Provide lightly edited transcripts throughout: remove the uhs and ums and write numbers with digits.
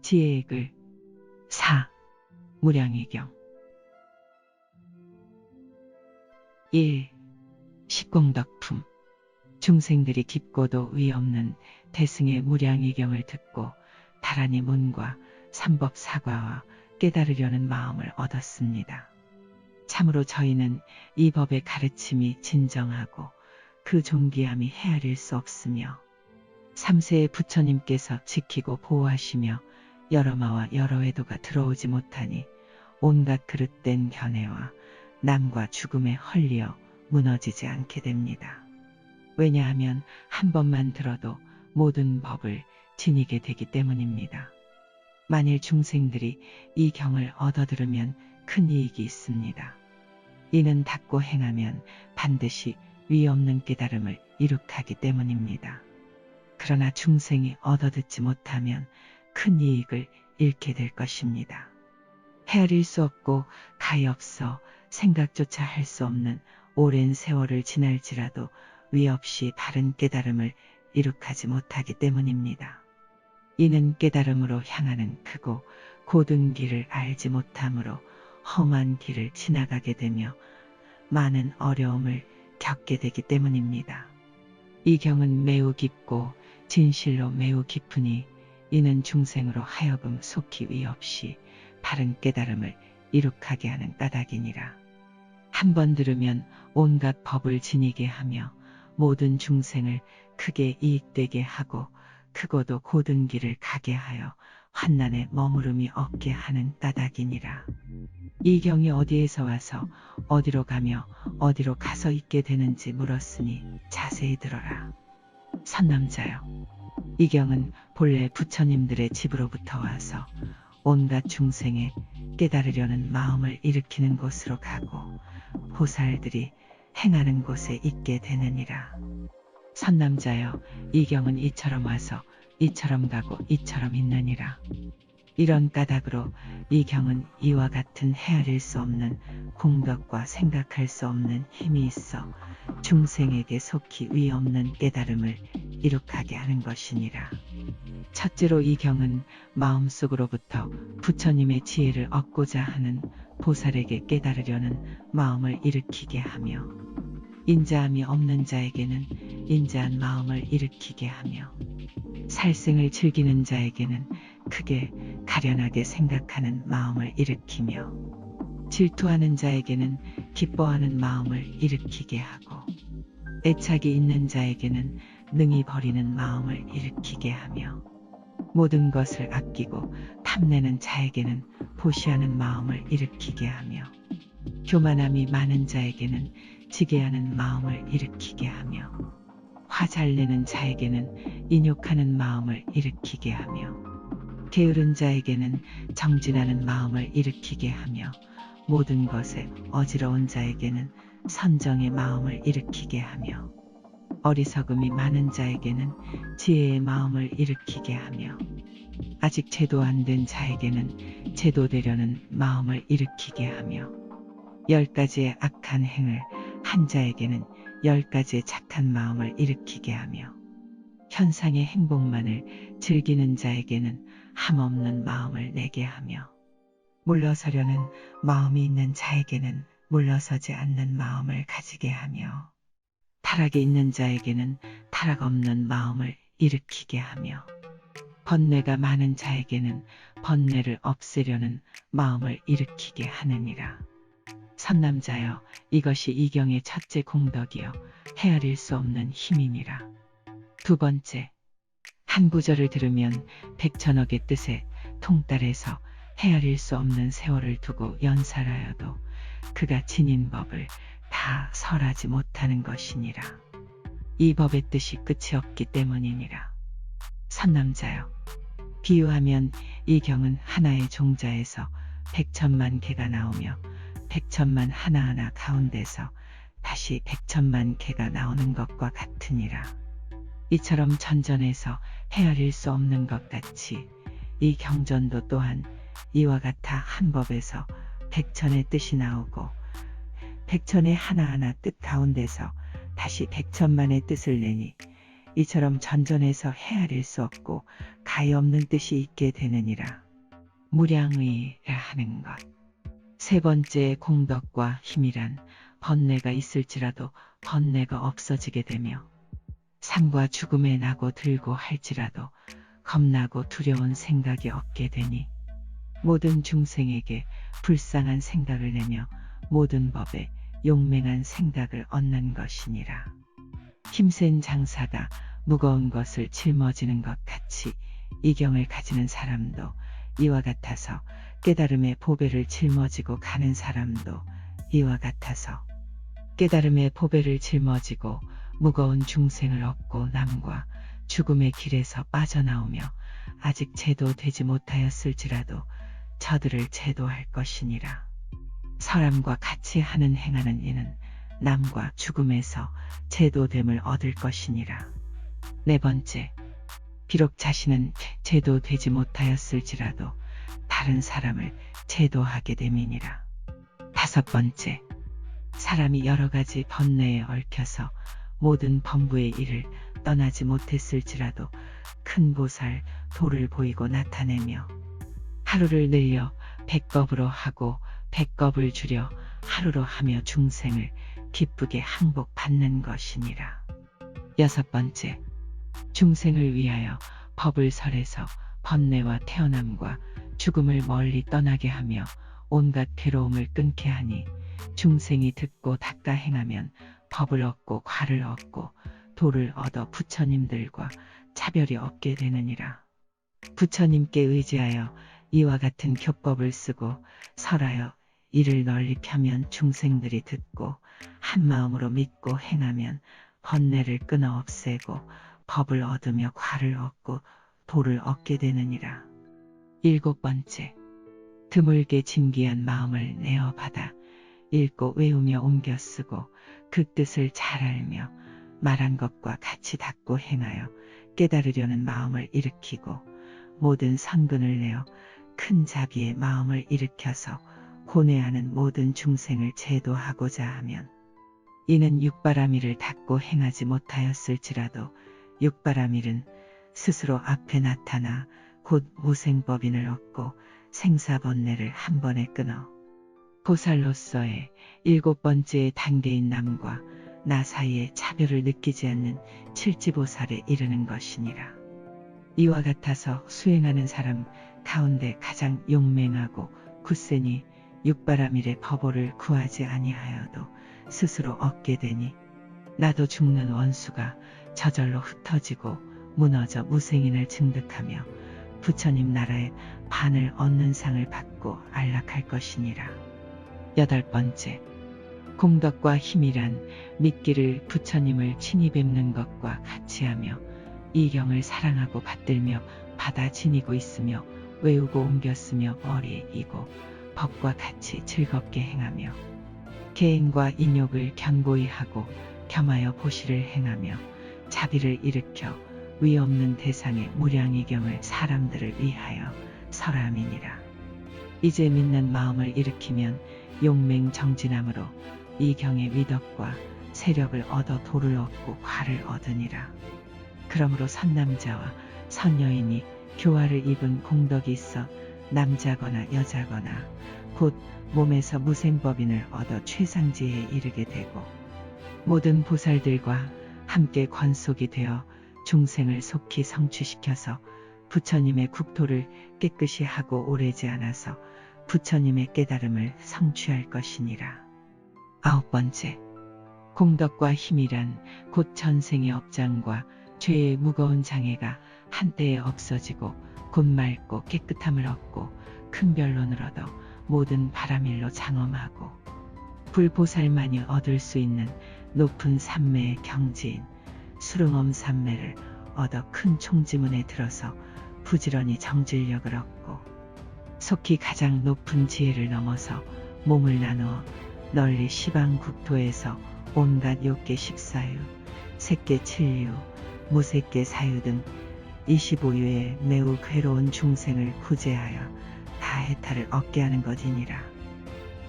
지혜의 글 4. 무량의경 1. 식공덕품. 중생들이 깊고도 위없는 대승의 무량의경을 듣고 다란히 문과 삼법사과와 깨달으려는 마음을 얻었습니다. 참으로 저희는 이 법의 가르침이 진정하고 그 존귀함이 헤아릴 수 없으며 3세의 부처님께서 지키고 보호하시며 여러마와 여러외도가 들어오지 못하니 온갖 그릇된 견해와 남과 죽음에 헐리어 무너지지 않게 됩니다. 왜냐하면 한 번만 들어도 모든 법을 지니게 되기 때문입니다. 만일 중생들이 이 경을 얻어들으면 큰 이익이 있습니다. 이는 닦고 행하면 반드시 위없는 깨달음을 이룩하기 때문입니다. 그러나 중생이 얻어듣지 못하면 큰 이익을 잃게 될 것입니다. 헤아릴 수 없고 가엾어 생각조차 할 수 없는 오랜 세월을 지날지라도 위 없이 바른 깨달음을 이룩하지 못하기 때문입니다. 이는 깨달음으로 향하는 크고 고든 길을 알지 못함으로 험한 길을 지나가게 되며 많은 어려움을 겪게 되기 때문입니다. 이 경은 매우 깊고 진실로 매우 깊으니 이는 중생으로 하여금 속히 위 없이 바른 깨달음을 이룩하게 하는 까닭이니라. 한 번 들으면 온갖 법을 지니게 하며 모든 중생을 크게 이익되게 하고 크고도 고든 길을 가게 하여 환난에 머무름이 없게 하는 까닭이니라. 이 경이 어디에서 와서 어디로 가며 어디로 가서 있게 되는지 물었으니 자세히 들어라. 선남자여, 이 경은 본래 부처님들의 집으로부터 와서 온갖 중생의 깨달으려는 마음을 일으키는 곳으로 가고 보살들이 행하는 곳에 있게 되느니라. 선남자여, 이 경은 이처럼 와서 이처럼 가고 이처럼 있느니라. 이런 까닭으로 이 경은 이와 같은 헤아릴 수 없는 공덕과 생각할 수 없는 힘이 있어 중생에게 속히 위 없는 깨달음을 이룩하게 하는 것이니라. 첫째로 이 경은 마음속으로부터 부처님의 지혜를 얻고자 하는 보살에게 깨달으려는 마음을 일으키게 하며 인자함이 없는 자에게는 인자한 마음을 일으키게 하며 살생을 즐기는 자에게는 크게 가련하게 생각하는 마음을 일으키며 질투하는 자에게는 기뻐하는 마음을 일으키게 하고 애착이 있는 자에게는 능히 버리는 마음을 일으키게 하며 모든 것을 아끼고 탐내는 자에게는 보시하는 마음을 일으키게 하며 교만함이 많은 자에게는 지게하는 마음을 일으키게 하며 화 잘 내는 자에게는 인욕하는 마음을 일으키게 하며 게으른 자에게는 정진하는 마음을 일으키게 하며 모든 것에 어지러운 자에게는 선정의 마음을 일으키게 하며 어리석음이 많은 자에게는 지혜의 마음을 일으키게 하며 아직 제도 안 된 자에게는 제도되려는 마음을 일으키게 하며 10가지의 악한 행을 한 자에게는 10가지의 착한 마음을 일으키게 하며 현상의 행복만을 즐기는 자에게는 함없는 마음을 내게 하며 물러서려는 마음이 있는 자에게는 물러서지 않는 마음을 가지게 하며 타락이 있는 자에게는 타락 없는 마음을 일으키게 하며 번뇌가 많은 자에게는 번뇌를 없애려는 마음을 일으키게 하느니라. 선남자여, 이것이 이 경의 첫째 공덕이요 헤아릴 수 없는 힘이니라. 두 번째, 한 구절을 들으면 백천억의 뜻에 통달해서 헤아릴 수 없는 세월을 두고 연살하여도 그가 지닌 법을 다 설하지 못하는 것이니라. 이 법의 뜻이 끝이 없기 때문이니라. 선남자여, 비유하면 이 경은 하나의 종자에서 100천만 개가 나오며 100천만 하나하나 가운데서 다시 100천만 개가 나오는 것과 같으니라. 이처럼 전전에서 헤아릴 수 없는 것 같이 이 경전도 또한 이와 같아 한 법에서 100천의 뜻이 나오고 100천의 하나하나 뜻 가운데서 다시 100천만의 뜻을 내니 이처럼 전전해서 헤아릴 수 없고 가히 없는 뜻이 있게 되느니라. 무량의라 하는 것. 세 번째 공덕과 힘이란 번뇌가 있을지라도 번뇌가 없어지게 되며 삶과 죽음에 나고 들고 할지라도 겁나고 두려운 생각이 없게 되니 모든 중생에게 불쌍한 생각을 내며 모든 법에 용맹한 생각을 얻는 것이니라. 힘센 장사가 무거운 것을 짊어지는 것 같이 이경을 가지는 사람도 이와 같아서 깨달음의 보배를 짊어지고 가는 사람도 이와 같아서 깨달음의 보배를 짊어지고 무거운 중생을 얻고 남과 죽음의 길에서 빠져나오며 아직 제도되지 못하였을지라도 저들을 제도할 것이니라. 사람과 같이 하는 행하는 이는 남과 죽음에서 제도됨을 얻을 것이니라. 네 번째, 비록 자신은 제도되지 못하였을지라도 다른 사람을 제도하게 됨이니라. 다섯 번째, 사람이 여러 가지 번뇌에 얽혀서 모든 범부의 일을 떠나지 못했을지라도 큰 보살 도를 보이고 나타내며 하루를 늘려 100겁으로 하고 100겁을 줄여 하루로 하며 중생을 기쁘게 항복받는 것이니라. 여섯 번째, 중생을 위하여 법을 설해서 번뇌와 태어남과 죽음을 멀리 떠나게 하며 온갖 괴로움을 끊게 하니 중생이 듣고 닦아 행하면 법을 얻고 과를 얻고 도를 얻어 부처님들과 차별이 없게 되느니라. 부처님께 의지하여 이와 같은 교법을 쓰고 설하여 이를 널리 펴면 중생들이 듣고 한 마음으로 믿고 행하면 번뇌를 끊어 없애고 법을 얻으며 과를 얻고 도를 얻게 되느니라. 일곱 번째, 드물게 진귀한 마음을 내어 받아 읽고 외우며 옮겨 쓰고 그 뜻을 잘 알며 말한 것과 같이 닦고 행하여 깨달으려는 마음을 일으키고 모든 선근을 내어 큰 자비의 마음을 일으켜서 고뇌하는 모든 중생을 제도하고자 하면 이는 육바라밀을 닦고 행하지 못하였을지라도 육바라밀은 스스로 앞에 나타나 곧 무생법인을 얻고 생사번뇌를 한 번에 끊어 보살로서의 일곱 번째 단계인 남과 나 사이의 차별을 느끼지 않는 칠지보살에 이르는 것이니라. 이와 같아서 수행하는 사람 가운데 가장 용맹하고 굳세니 육바라밀의 법호를 구하지 아니하여도 스스로 얻게 되니 나도 죽는 원수가 저절로 흩어지고 무너져 무생인을 증득하며 부처님 나라의 반을 얻는 상을 받고 안락할 것이니라. 여덟 번째, 공덕과 힘이란 믿기를 부처님을 친히 뵙는 것과 같이 하며 이경을 사랑하고 받들며 받아 지니고 있으며 외우고 옮겨 쓰며 머리에 이고 법과 같이 즐겁게 행하며 계행과 인욕을 견고히 하고 겸하여 보시를 행하며 자비를 일으켜 위 없는 대상의 무량의경을 사람들을 위하여 설함이니라. 이제 믿는 마음을 일으키면 용맹정진함으로 이 경의 위덕과 세력을 얻어 도를 얻고 과를 얻으니라. 그러므로 선남자와 선여인이 교화를 입은 공덕이 있어 남자거나 여자거나 곧 몸에서 무생법인을 얻어 최상지에 이르게 되고 모든 보살들과 함께 권속이 되어 중생을 속히 성취시켜서 부처님의 국토를 깨끗이 하고 오래지 않아서 부처님의 깨달음을 성취할 것이니라. 아홉 번째, 공덕과 힘이란 곧 전생의 업장과 죄의 무거운 장애가 한때에 없어지고 곧 맑고 깨끗함을 얻고 큰 변론을 얻어 모든 바라밀로 장엄하고 불보살만이 얻을 수 있는 높은 삼매의 경지인 수릉엄 삼매를 얻어 큰 총지문에 들어서 부지런히 정질력을 얻고 속히 가장 높은 지혜를 넘어서 몸을 나누어 널리 시방국토에서 온갖 욕계 십사유, 색계 칠유, 무색계 사유 등 25유의 매우 괴로운 중생을 구제하여 다해탈을 얻게 하는 것이니라.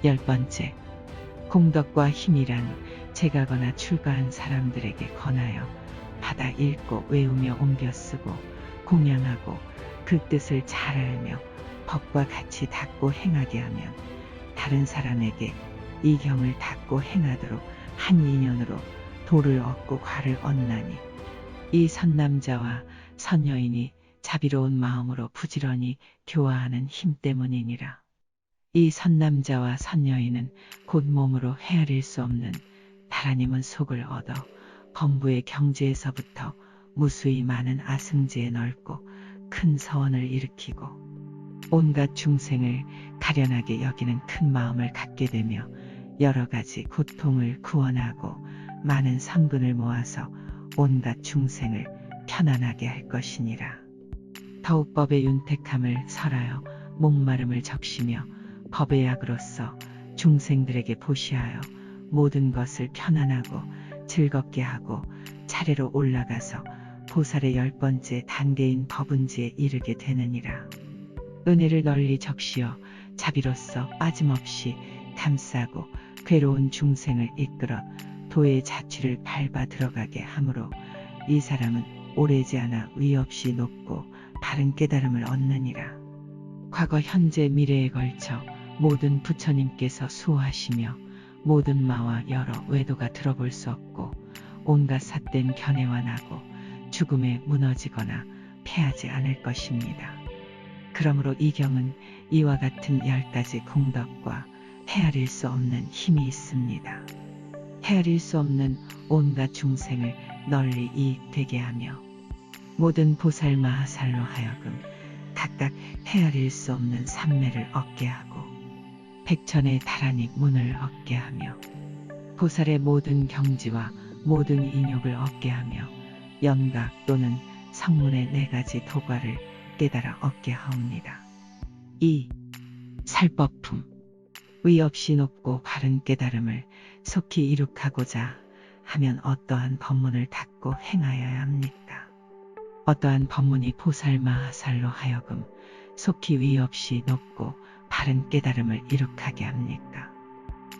열 번째, 공덕과 힘이란 제가거나 출가한 사람들에게 권하여 받아 읽고 외우며 옮겨 쓰고 공양하고 그 뜻을 잘 알며 법과 같이 닦고 행하게 하면 다른 사람에게 이 경을 닦고 행하도록 한 인연으로 도를 얻고 과를 얻나니 이 선남자와 선여인이 자비로운 마음으로 부지런히 교화하는 힘 때문이니라. 이 선남자와 선여인은 곧 몸으로 헤아릴 수 없는 달아님은 속을 얻어 범부의 경지에서부터 무수히 많은 아승지에 넓고 큰 서원을 일으키고 온갖 중생을 가련하게 여기는 큰 마음을 갖게 되며 여러 가지 고통을 구원하고 많은 성분을 모아서 온갖 중생을 편안하게 할 것이니라. 더욱 법의 윤택함을 설하여 목마름을 적시며 법의 약으로서 중생들에게 보시하여 모든 것을 편안하고 즐겁게 하고 차례로 올라가서 보살의 10번째 단계인 법은지에 이르게 되느니라. 은혜를 널리 적시어 자비로서 빠짐없이 감싸고 괴로운 중생을 이끌어 도의 자취를 밟아 들어가게 하므로 이 사람은 오래지 않아 위 없이 높고 바른 깨달음을 얻느니라. 과거 현재 미래에 걸쳐 모든 부처님께서 수호하시며 모든 마와 여러 외도가 들어볼 수 없고 온갖 삿된 견해와 나고 죽음에 무너지거나 패하지 않을 것입니다. 그러므로 이 경은 이와 같은 10가지 공덕과 헤아릴 수 없는 힘이 있습니다. 헤아릴 수 없는 온갖 중생을 널리 이익되게 하며 모든 보살 마하살로 하여금 각각 헤아릴 수 없는 삼매를 얻게 하고 백천의 다라닉 문을 얻게 하며 보살의 모든 경지와 모든 인욕을 얻게 하며 연각 또는 성문의 4가지 도과를 깨달아 얻게 하옵니다. 2. 살법품. 위 없이 높고 바른 깨달음을 속히 이룩하고자 하면 어떠한 법문을 닦고 행하여야 합니까? 어떠한 법문이 보살마하살로 하여금 속히 위 없이 높고 바른 깨달음을 이룩하게 합니까?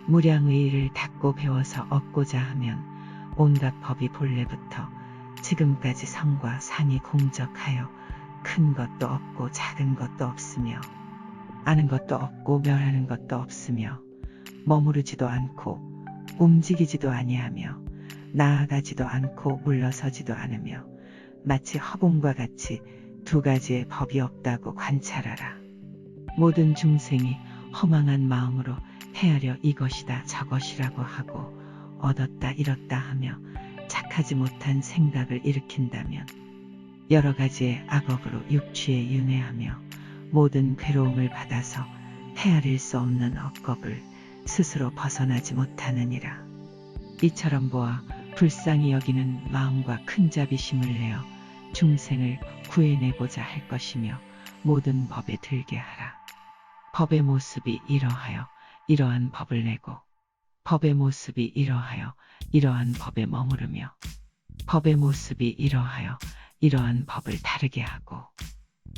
무량의를 닦고 배워서 얻고자 하면 온갖 법이 본래부터 지금까지 성과 산이 공적하여 큰 것도 없고 작은 것도 없으며 아는 것도 없고 멸하는 것도 없으며 머무르지도 않고 움직이지도 아니하며 나아가지도 않고 물러서지도 않으며 마치 허공과 같이 2가지의 법이 없다고 관찰하라. 모든 중생이 허망한 마음으로 헤아려 이것이다 저것이라고 하고 얻었다 잃었다 하며 착하지 못한 생각을 일으킨다면 여러 가지의 악업으로 육취에 윤회하며 모든 괴로움을 받아서 헤아릴 수 없는 억겁을 스스로 벗어나지 못하느니라. 이처럼 보아 불쌍히 여기는 마음과 큰 자비심을 내어 중생을 구해내고자 할 것이며 모든 법에 들게 하라. 법의 모습이 이러하여 이러한 법을 내고 법의 모습이 이러하여 이러한 법에 머무르며 법의 모습이 이러하여 이러한 법을 다르게 하고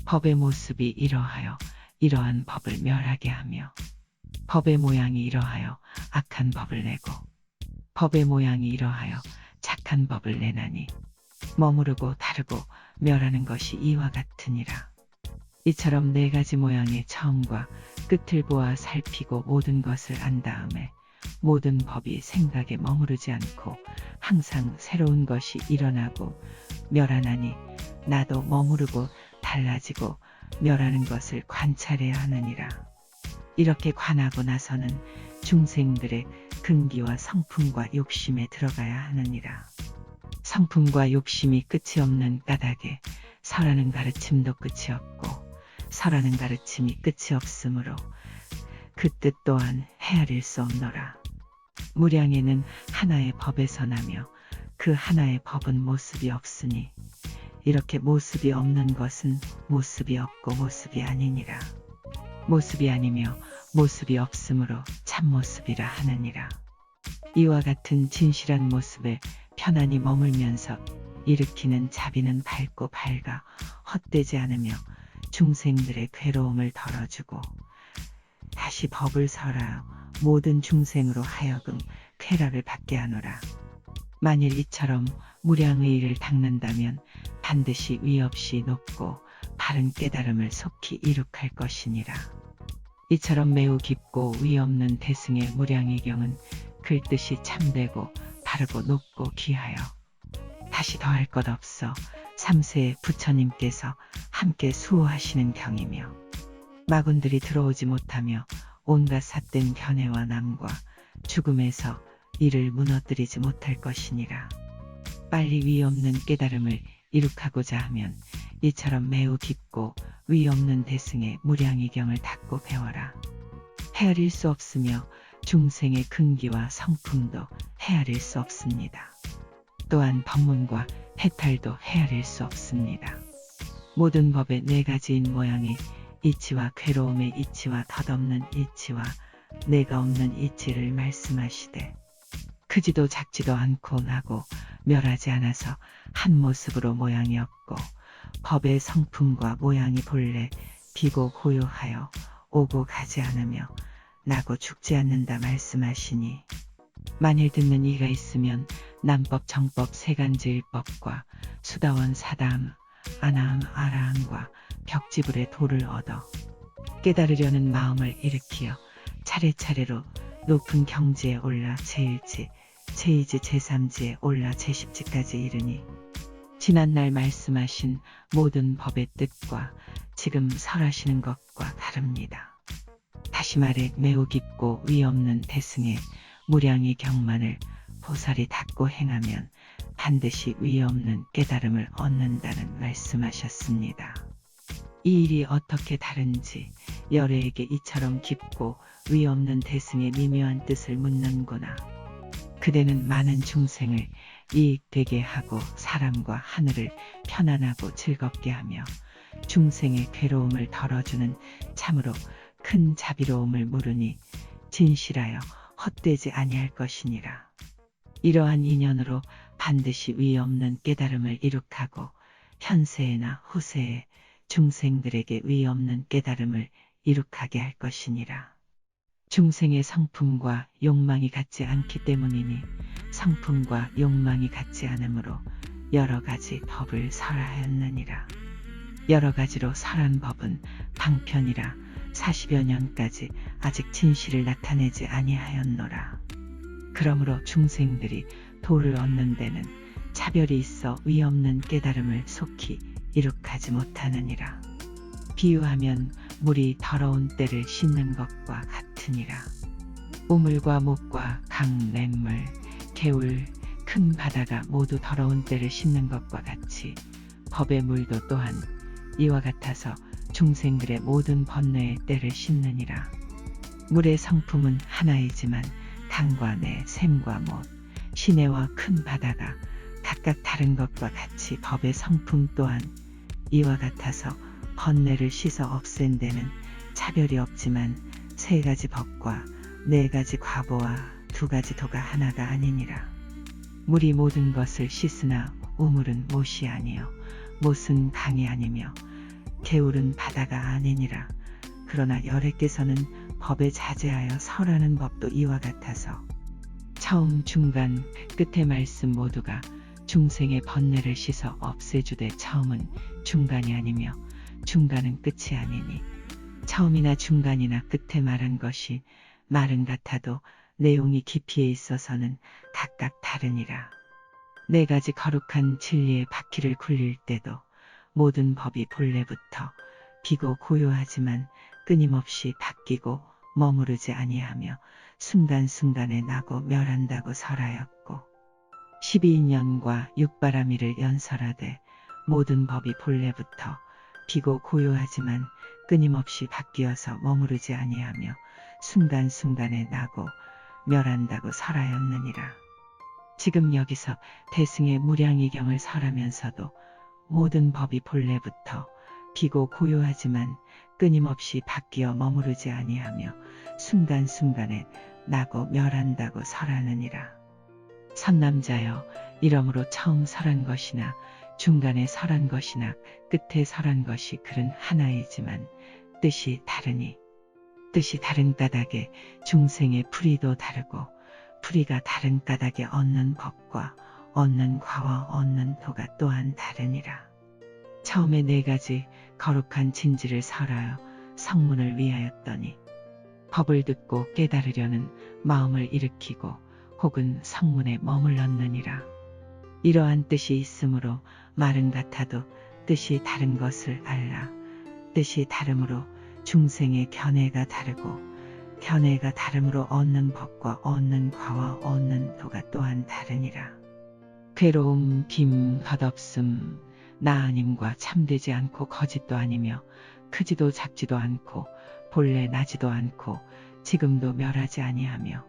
법의 모습이 이러하여 이러한 법을 멸하게 하며 법의 모양이 이러하여 악한 법을 내고 법의 모양이 이러하여 착한 법을 내나니 머무르고 다르고 멸하는 것이 이와 같으니라. 이처럼 4가지 모양의 처음과 끝을 보아 살피고 모든 것을 안 다음에 모든 법이 생각에 머무르지 않고 항상 새로운 것이 일어나고 멸하나니 나도 머무르고 달라지고 멸하는 것을 관찰해야 하느니라. 이렇게 관하고 나서는 중생들의 근기와 성품과 욕심에 들어가야 하느니라. 성품과 욕심이 끝이 없는 까닭에 설하는 가르침도 끝이 없고 설하는 가르침이 끝이 없으므로 그 뜻 또한 헤아릴 수 없노라. 무량에는 하나의 법에서 나며 그 하나의 법은 모습이 없으니 이렇게 모습이 없는 것은 모습이 없고 모습이 아니니라. 모습이 아니며 모습이 없으므로 참모습이라 하느니라. 이와 같은 진실한 모습에 편안히 머물면서 일으키는 자비는 밝고 밝아 헛되지 않으며 중생들의 괴로움을 덜어주고 다시 법을 설하여 모든 중생으로 하여금 쾌락을 받게 하노라. 만일 이처럼 무량의의를 닦는다면 반드시 위 없이 높고 바른 깨달음을 속히 이룩할 것이니라. 이처럼 매우 깊고 위 없는 대승의 무량의경은 글뜻이 참되고 바르고 높고 귀하여 다시 더할 것 없어 3세의 부처님께서 함께 수호하시는 경이며 마군들이 들어오지 못하며 온갖 삿된 견해와 남과 죽음에서 이를 무너뜨리지 못할 것이니라. 빨리 위 없는 깨달음을 이룩하고자 하면 이처럼 매우 깊고 위 없는 대승의 무량의경을 닦고 배워라. 헤아릴 수 없으며 중생의 근기와 성품도 헤아릴 수 없습니다. 또한 법문과 해탈도 헤아릴 수 없습니다. 모든 법의 네 가지인 모양이 이치와 괴로움의 이치와 덧없는 이치와 내가 없는 이치를 말씀하시되 크지도 작지도 않고 나고 멸하지 않아서 한 모습으로 모양이 없고 법의 성품과 모양이 본래 비고 고요하여 오고 가지 않으며 나고 죽지 않는다 말씀하시니 만일 듣는 이가 있으면 남법 정법 세간제일법과 수다원 사다함 아나함 아라함과 벽지불의 도를 얻어 깨달으려는 마음을 일으키어 차례차례로 높은 경지에 올라 제1지, 제2지, 제3지에 올라 제10지까지 이르니 지난날 말씀하신 모든 법의 뜻과 지금 설하시는 것과 다릅니다. 다시 말해 매우 깊고 위 없는 대승의 무량의 경만을 보살이 닦고 행하면 반드시 위 없는 깨달음을 얻는다는 말씀하셨습니다. 이 일이 어떻게 다른지 여래에게 이처럼 깊고 위 없는 대승의 미묘한 뜻을 묻는구나. 그대는 많은 중생을 이익되게 하고 사람과 하늘을 편안하고 즐겁게 하며 중생의 괴로움을 덜어주는 참으로 큰 자비로움을 물으니 진실하여 헛되지 아니할 것이니라. 이러한 인연으로 반드시 위 없는 깨달음을 이룩하고 현세에나 후세에 중생들에게 위 없는 깨달음을 이룩하게 할 것이니라. 중생의 성품과 욕망이 같지 않기 때문이니 성품과 욕망이 같지 않으므로 여러 가지 법을 설하였느니라. 여러 가지로 설한 법은 방편이라 40여 년까지 아직 진실을 나타내지 아니하였노라. 그러므로 중생들이 도를 얻는 데는 차별이 있어 위 없는 깨달음을 속히 이룩하지 못하느니라. 비유하면 물이 더러운 때를 씻는 것과 같으니라. 우물과 목과 강, 냇물, 개울, 큰 바다가 모두 더러운 때를 씻는 것과 같이 법의 물도 또한 이와 같아서 중생들의 모든 번뇌의 때를 씻느니라. 물의 성품은 하나이지만 강과 내, 샘과 못, 시내와 큰 바다가 각각 다른 것과 같이 법의 성품 또한 이와 같아서 번뇌를 씻어 없앤 데는 차별이 없지만 세 가지 법과 네 가지 과보와 두 가지 도가 하나가 아니니라. 물이 모든 것을 씻으나 우물은 못이 아니요 못은 강이 아니며 개울은 바다가 아니니라. 그러나 열애께서는 법에 자제하여 설하는 법도 이와 같아서 처음, 중간, 끝의 말씀 모두가 중생의 번뇌를 씻어 없애주되 처음은 중간이 아니며 중간은 끝이 아니니 처음이나 중간이나 끝에 말한 것이 말은 같아도 내용이 깊이에 있어서는 각각 다르니라. 네 가지 거룩한 진리의 바퀴를 굴릴 때도 모든 법이 본래부터 비고 고요하지만 끊임없이 바뀌고 머무르지 아니하며 순간순간에 나고 멸한다고 설하였고 12인연과 육바라미를 연설하되 모든 법이 본래부터 비고 고요하지만 끊임없이 바뀌어서 머무르지 아니하며 순간순간에 나고 멸한다고 설하였느니라. 지금 여기서 대승의 무량의경을 설하면서도 모든 법이 본래부터 비고 고요하지만 끊임없이 바뀌어 머무르지 아니하며 순간순간에 나고 멸한다고 설하느니라. 선남자여, 이러므로 처음 설한 것이나 중간에 설한 것이나 끝에 설한 것이 글은 하나이지만 뜻이 다르니 뜻이 다른 까닭에 중생의 풀이도 다르고 풀이가 다른 까닭에 얻는 법과 얻는 과와 얻는 도가 또한 다르니라. 처음에 4가지 거룩한 진지를 설하여 성문을 위하였더니 법을 듣고 깨달으려는 마음을 일으키고 혹은 성문에 머물렀느니라. 이러한 뜻이 있으므로 말은 같아도 뜻이 다른 것을 알라. 뜻이 다름으로 중생의 견해가 다르고 견해가 다름으로 얻는 법과 얻는 과와 얻는 도가 또한 다르니라. 괴로움, 빔, 덧없음, 나 아님과 참되지 않고 거짓도 아니며 크지도 작지도 않고 본래 나지도 않고 지금도 멸하지 아니하며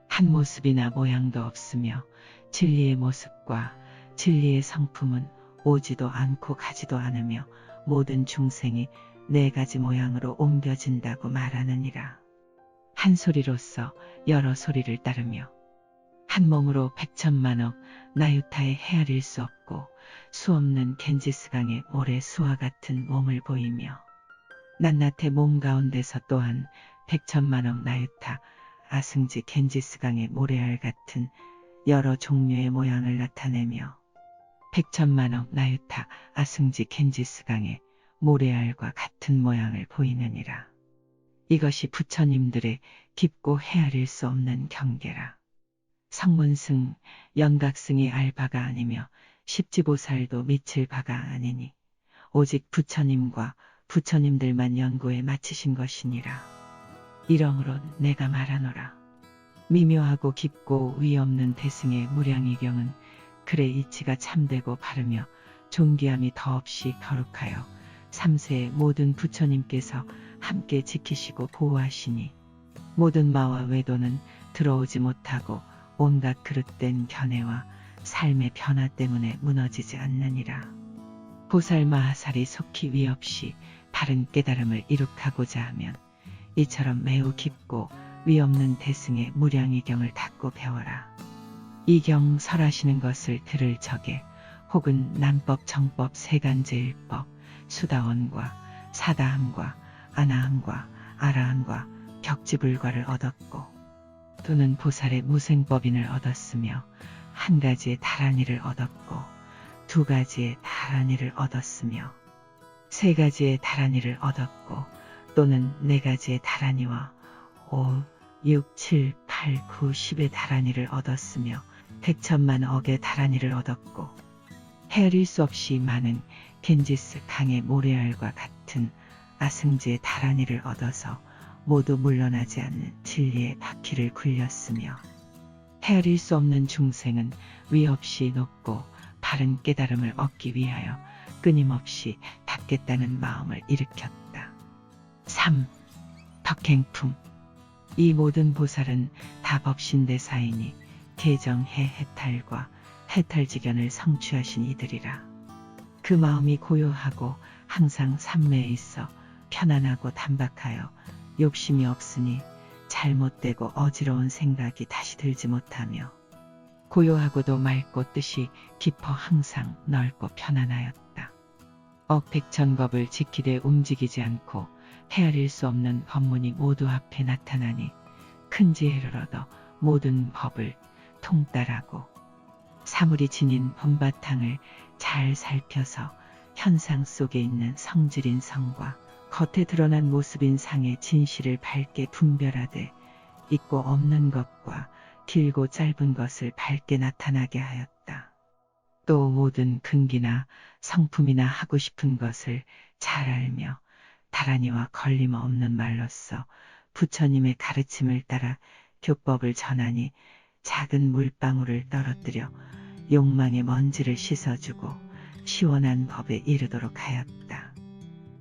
한 모습이나 모양도 없으며 진리의 모습과 진리의 성품은 오지도 않고 가지도 않으며 모든 중생이 4가지 모양으로 옮겨진다고 말하느니라. 한 소리로서 여러 소리를 따르며 한 몸으로 백천만억 나유타에 헤아릴 수 없고 수없는 겐지스강의 모래 수와 같은 몸을 보이며 낱낱의 몸 가운데서 또한 백천만억 나유타 아승지 겐지스강의 모래알 같은 여러 종류의 모양을 나타내며 백천만억 나유타 아승지 겐지스강의 모래알과 같은 모양을 보이느니라. 이것이 부처님들의 깊고 헤아릴 수 없는 경계라. 성문승, 연각승이 알 바가 아니며 십지보살도 미칠 바가 아니니 오직 부처님과 부처님들만 연구에 마치신 것이니라. 이러므로 내가 말하노라. 미묘하고 깊고 위없는 대승의 무량이경은 글의 이치가 참되고 바르며 존귀함이 더없이 거룩하여 3세의 모든 부처님께서 함께 지키시고 보호하시니 모든 마와 외도는 들어오지 못하고 온갖 그릇된 견해와 삶의 변화 때문에 무너지지 않느니라. 보살 마하살이 속히 위없이 바른 깨달음을 이룩하고자 하면 이처럼 매우 깊고 위없는 대승의 무량이경을 닫고 배워라. 이 경 설하시는 것을 들을 적에 혹은 남법, 정법, 세간제일법, 수다원과 사다함과 아나함과 아라함과 격지불과를 얻었고 또는 보살의 무생법인을 얻었으며 1가지의 다란이를 얻었고 2가지의 다란이를 얻었으며 3가지의 다란이를 얻었고 또는 4가지의 다란이와 5, 6, 7, 8, 9, 10의 다란이를 얻었으며 백천만억의 다란이를 얻었고 헤아릴 수 없이 많은 겐지스 강의 모래알과 같은 아승지의 다란이를 얻어서 모두 물러나지 않는 진리의 바퀴를 굴렸으며 헤아릴 수 없는 중생은 위없이 높고 바른 깨달음을 얻기 위하여 끊임없이 닦겠다는 마음을 일으켰다. 3. 덕행품. 이 모든 보살은 다 법신대사이니 개정해 해탈과 해탈지견을 성취하신 이들이라. 그 마음이 고요하고 항상 삼매에 있어 편안하고 단박하여 욕심이 없으니 잘못되고 어지러운 생각이 다시 들지 못하며 고요하고도 맑고 뜻이 깊어 항상 넓고 편안하였다. 억백천법을 지키되 움직이지 않고 헤아릴 수 없는 법문이 모두 앞에 나타나니 큰 지혜를 얻어 모든 법을 통달하고 사물이 지닌 본바탕을 잘 살펴서 현상 속에 있는 성질인 성과 겉에 드러난 모습인 상의 진실을 밝게 분별하되 있고 없는 것과 길고 짧은 것을 밝게 나타나게 하였다. 또 모든 근기나 성품이나 하고 싶은 것을 잘 알며 다란이와 걸림없는 말로써 부처님의 가르침을 따라 교법을 전하니 작은 물방울을 떨어뜨려 욕망의 먼지를 씻어주고 시원한 법에 이르도록 하였다.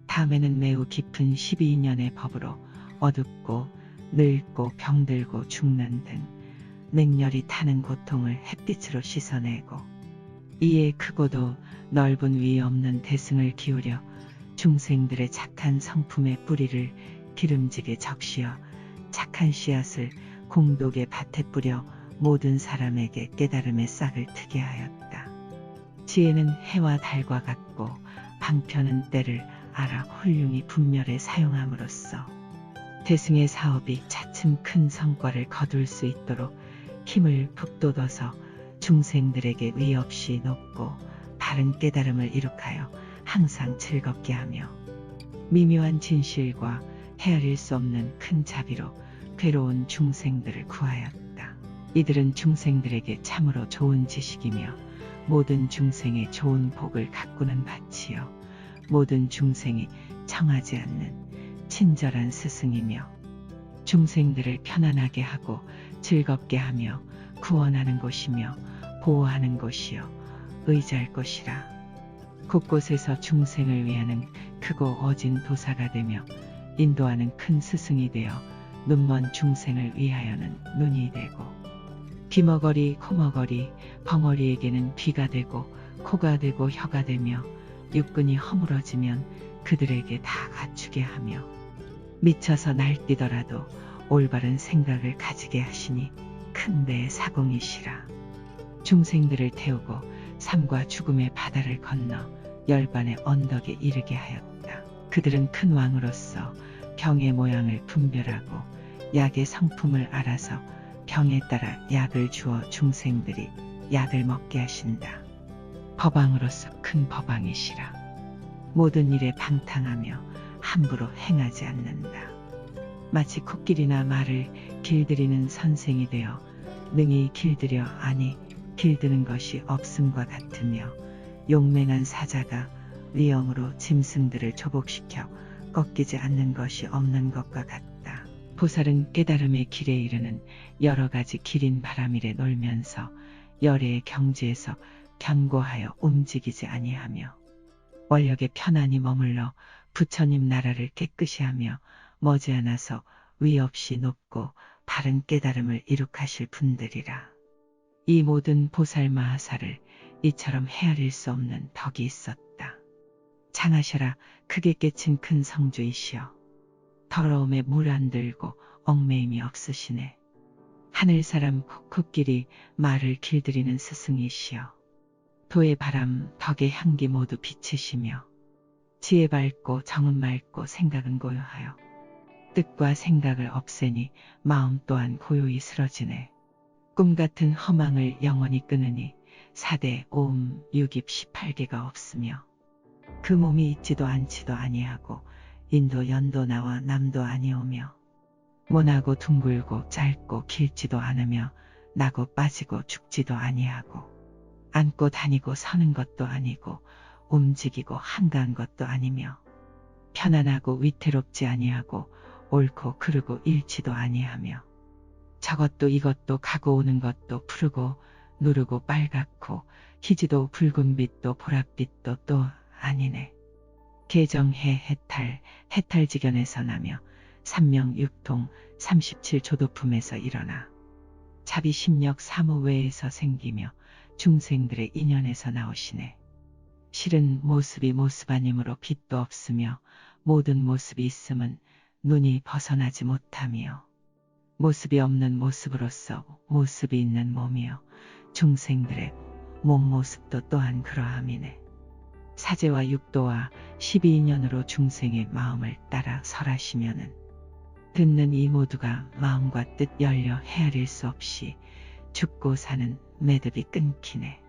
다음에는 매우 깊은 12년의 법으로 어둡고 늙고 병들고 죽는 등 맹렬히 타는 고통을 햇빛으로 씻어내고 이에 크고도 넓은 위 없는 대승을 기울여 중생들의 착한 성품의 뿌리를 기름지게 적시어 착한 씨앗을 공독의 밭에 뿌려 모든 사람에게 깨달음의 싹을 트게 하였다. 지혜는 해와 달과 같고 방편은 때를 알아 훌륭히 분별해 사용함으로써 대승의 사업이 차츰 큰 성과를 거둘 수 있도록 힘을 북돋워서 중생들에게 의 없이 높고 바른 깨달음을 이룩하여 항상 즐겁게 하며 미묘한 진실과 헤아릴 수 없는 큰 자비로 괴로운 중생들을 구하였다. 이들은 중생들에게 참으로 좋은 지식이며 모든 중생의 좋은 복을 가꾸는 밭이요 모든 중생이 청하지 않는 친절한 스승이며 중생들을 편안하게 하고 즐겁게 하며 구원하는 곳이며 보호하는 곳이요 의지할 곳이라. 곳곳에서 중생을 위하는 크고 어진 도사가 되며 인도하는 큰 스승이 되어 눈먼 중생을 위하여는 눈이 되고 귀머거리 코머거리 벙어리에게는 귀가 되고 코가 되고 혀가 되며 육근이 허물어지면 그들에게 다 갖추게 하며 미쳐서 날뛰더라도 올바른 생각을 가지게 하시니 큰 배의 사공이시라. 중생들을 태우고 삶과 죽음의 바다를 건너 열반의 언덕에 이르게 하였다. 그들은 큰 왕으로서 병의 모양을 분별하고 약의 성품을 알아서 병에 따라 약을 주어 중생들이 약을 먹게 하신다. 법왕으로서 큰 법왕이시라. 모든 일에 방탕하며 함부로 행하지 않는다. 마치 코끼리나 말을 길들이는 선생이 되어 능히 길들여 아니 길드는 것이 없음과 같으며 용맹한 사자가 위엄으로 짐승들을 조복시켜 꺾이지 않는 것이 없는 것과 같다. 보살은 깨달음의 길에 이르는 여러 가지 길인 바람일에 놀면서 열애의 경지에서 견고하여 움직이지 아니하며 원력에 편안히 머물러 부처님 나라를 깨끗이 하며 머지않아서 위 없이 높고 바른 깨달음을 이룩하실 분들이라. 이 모든 보살 마하사를 이처럼 헤아릴 수 없는 덕이 있었다. 장하셔라 크게 깨친 큰 성주이시여 더러움에 물 안 들고 얽매임이 없으시네. 하늘사람 코끼리 말을 길들이는 스승이시여 도의 바람 덕의 향기 모두 비치시며 지혜 밝고 정은 맑고 생각은 고요하여 뜻과 생각을 없애니 마음 또한 고요히 쓰러지네. 꿈같은 허망을 영원히 끊으니 4대 5음 6입 18개가 없으며 그 몸이 있지도 않지도 아니하고 인도 연도 나와 남도 아니오며 모나고 둥글고 짧고 길지도 않으며 나고 빠지고 죽지도 아니하고 앉고 다니고 서는 것도 아니고 움직이고 한가한 것도 아니며 편안하고 위태롭지 아니하고 옳고 그르고 잃지도 아니하며 저것도 이것도 가고 오는 것도 푸르고 누르고 빨갛고 희지도 붉은빛도 보랏빛도 또 아니네. 개정해 해탈지견에서 나며 삼명육통 37조도품에서 일어나 자비심력 사무외에서 생기며 중생들의 인연에서 나오시네. 실은 모습이 모습 아니므로 빛도 없으며 모든 모습이 있음은 눈이 벗어나지 못하며 모습이 없는 모습으로서 모습이 있는 몸이요 중생들의 몸 모습도 또한 그러함이네. 사제와 육도와 12인연으로 중생의 마음을 따라 설하시면은 듣는 이 모두가 마음과 뜻 열려 헤아릴 수 없이 죽고 사는 매듭이 끊기네.